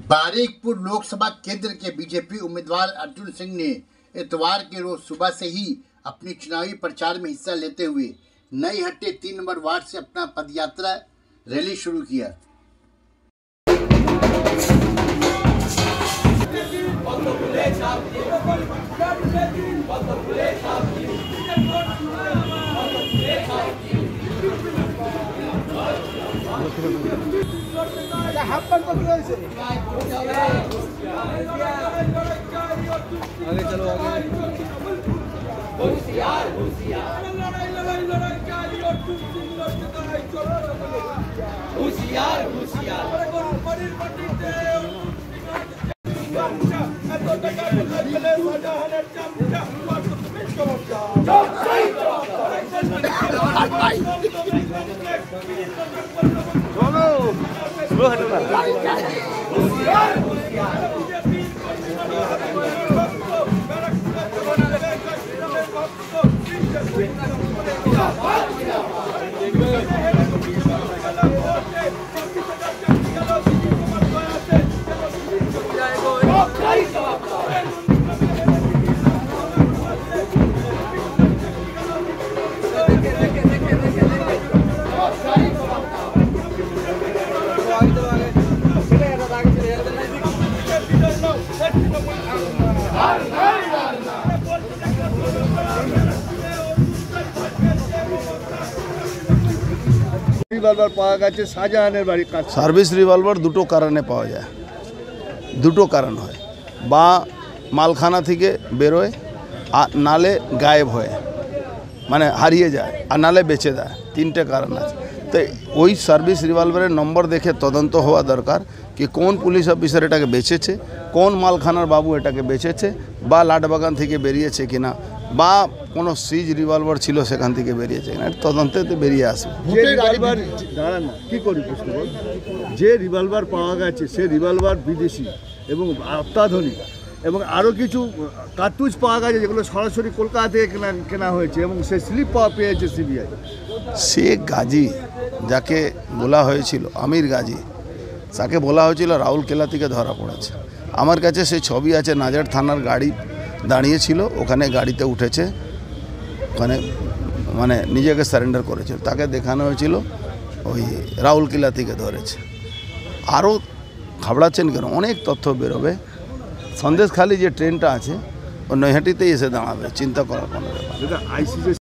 बारिकपुर लोकसभा केंद्र के बीजेपी उम्मीदवार अर्जुन सिंह ने इतवार के रोज सुबह से ही अपनी चुनावी प्रचार में हिस्सा लेते हुए नई हट्टे 3 नंबर वार्ड से अपना पदयात्रा रैली शुरू किया। आगे चलो आगे। होशियार होशियार রিভলভার পাওয়া গেছে শাহজাহানের বাড়ির কাছে। সার্ভিস রিভলভার দুটো কারণে পাওয়া যায়, দুটো কারণ হয়, বা মালখানা থেকে বেরোয় আর নালে গায়েব হয়, মানে হারিয়ে যায়, আর নালে বেচে দেয়। তিনটে কারণ আছে। তো ওই সার্ভিস রিভলভারের নম্বর দেখে তদন্ত হওয়া দরকার কি কোন পুলিশ অফিসার এটাকে বেচেছে, কোন মালখানার বাবু এটাকে বেচেছে, বা লাটবাগান থেকে বেরিয়েছে কিনা, বা কোনো সিজ রিভলভার ছিল সেখান থেকে বেরিয়েছে কিনা, তদন্তে বেরিয়ে আসবে। যে রিভলভার দাঁড়ান না কি করি প্রশ্ন বল, যে রিভলভার পাওয়া গেছে সে রিভলভার বিদেশি এবং অত্যাধুনিক, এবং আরও কিছু কার্তুজ পাওয়া গেছে যেগুলো সরাসরি কলকাতা থেকে কেনা হয়েছে, এবং সে স্লিপ পেয়েছে সিবিআই। শেখ গাজী যাকে বলা হয়েছিল আমির গাজী, তাকে বলা হয়েছিল রাউরকেলা থেকে ধরা পড়েছে। আমার কাছে সেই ছবি আছে, নাজার থানার গাড়ি দাঁড়িয়েছিল, ওখানে গাড়িতে উঠেছে, ওখানে মানে নিজেকে সারেন্ডার করেছিল, তাকে দেখানো হয়েছিল ওই রাউরকেলা থেকে ধরেছে। আরও ঘাবড়াচ্ছেন কেন, অনেক তথ্য বেরোবে। সন্দেশখালি যে ট্রেনটা আছে ও নৈহাটিতেই এসে দাঁড়াবে, চিন্তা করার কোনো ব্যাপার।